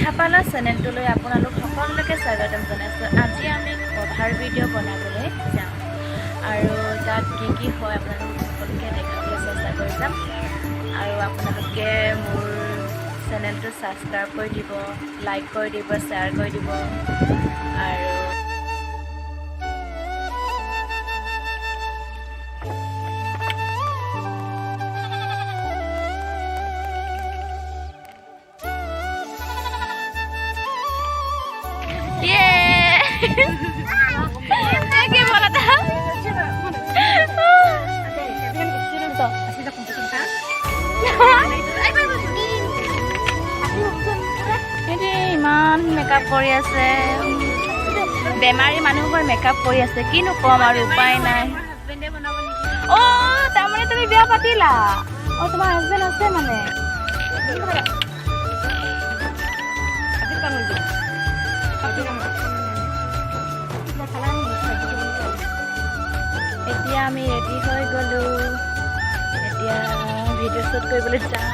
নেহাপালা চেনেলটোলৈ আপোনালোক সকলোকে স্বাগতম জনাইছোঁ। আজি আমি কভাৰ ভিডিঅ' বনাবলৈ যাওঁ আৰু তাত কি হয় আপোনালোক সকলোকে দেখাবলৈ চেষ্টা কৰি যাম। আৰু আপোনালোকে মোৰ চেনেলটো ছাবস্ক্ৰাইব কৰি দিব, লাইক কৰি দিব, শ্বেয়াৰ কৰি দিব। আৰু ¿Qué bola ta? ইমান মেকআপ কৰি আছে, বেমাৰী মানুহবোৰ মেকআপ কৰি আছে, কিনো কম আৰু উপায় নাই। তাৰমানে তুমি বিয়া পাতিলা? তোমাৰ হাজবেণ্ড আছে মানে? এতিয়া আমি ৰেডি হৈ গ'লো, এতিয়া ভিডিঅ' শ্বুট কৰিবলৈ যাওঁ।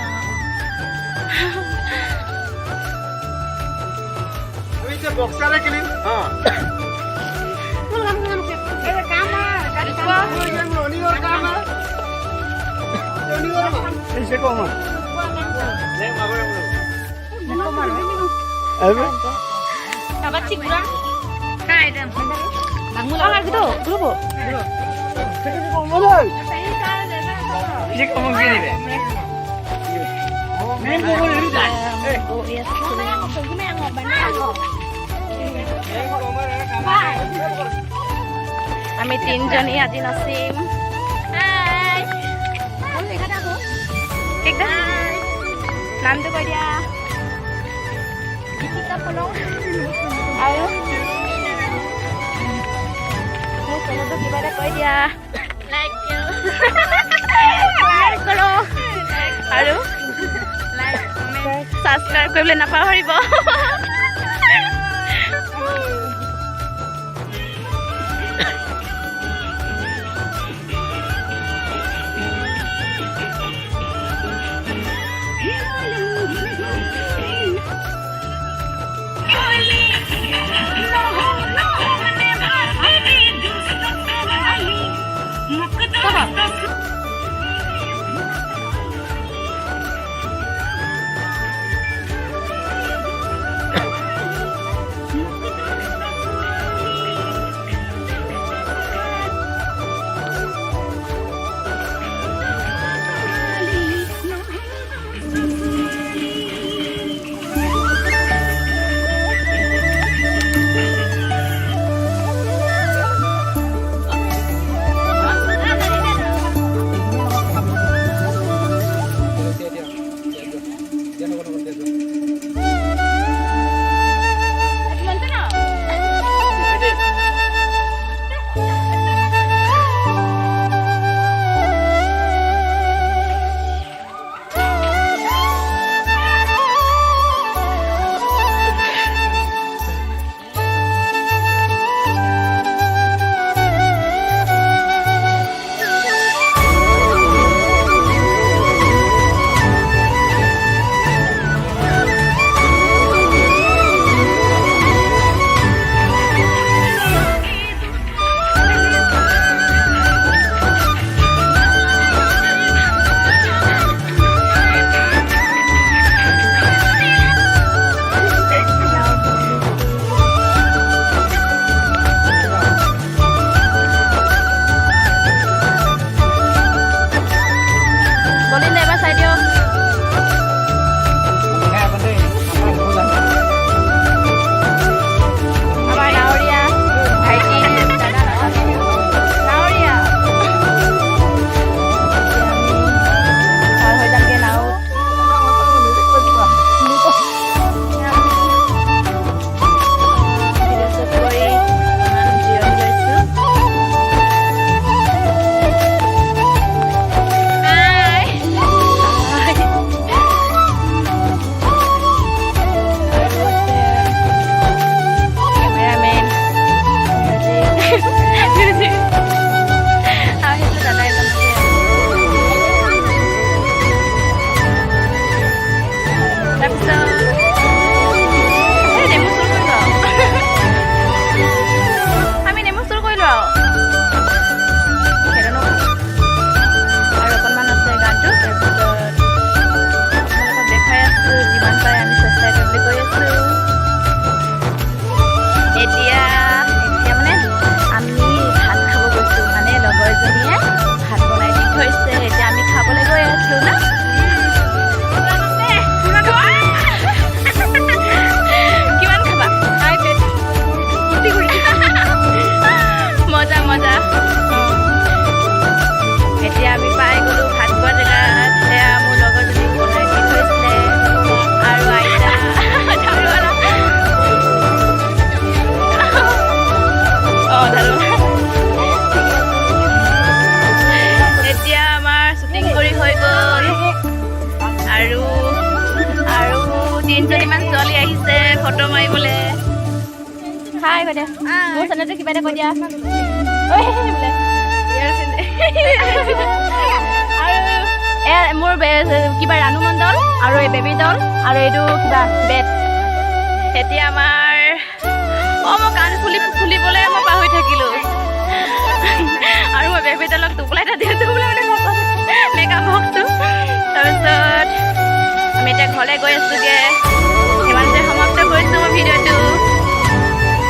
আমি তিনজনী আজি নাচিম। নামটো কৈ দিয়া। আৰু কিবা এটা কৈ দিয়া। আৰু ছাবস্ক্ৰাইব কৰিবলৈ নাপাহৰিব। ছোৱালী আহিছে ফটো মাৰিবলৈ হাই কৈ দিয়া মোৰ চেনেলটো কিবা এটা কৈ দিয়া বোলে আৰু মোৰ কিবা ৰাণু মণ্ডল আৰু এই বেবী ডল আৰু এইটো কিবা বেট এতিয়া আমাৰ মই কাণ খুলিবলৈ মই পাহৰি থাকিলোঁ আৰু মই বেবী ডলক টোপোলাই এটা দিওঁ টোপোলাই মানে মেকআপ বক্সটো তাৰপিছত আমি এতিয়া ঘৰলৈ গৈ আছোঁগৈ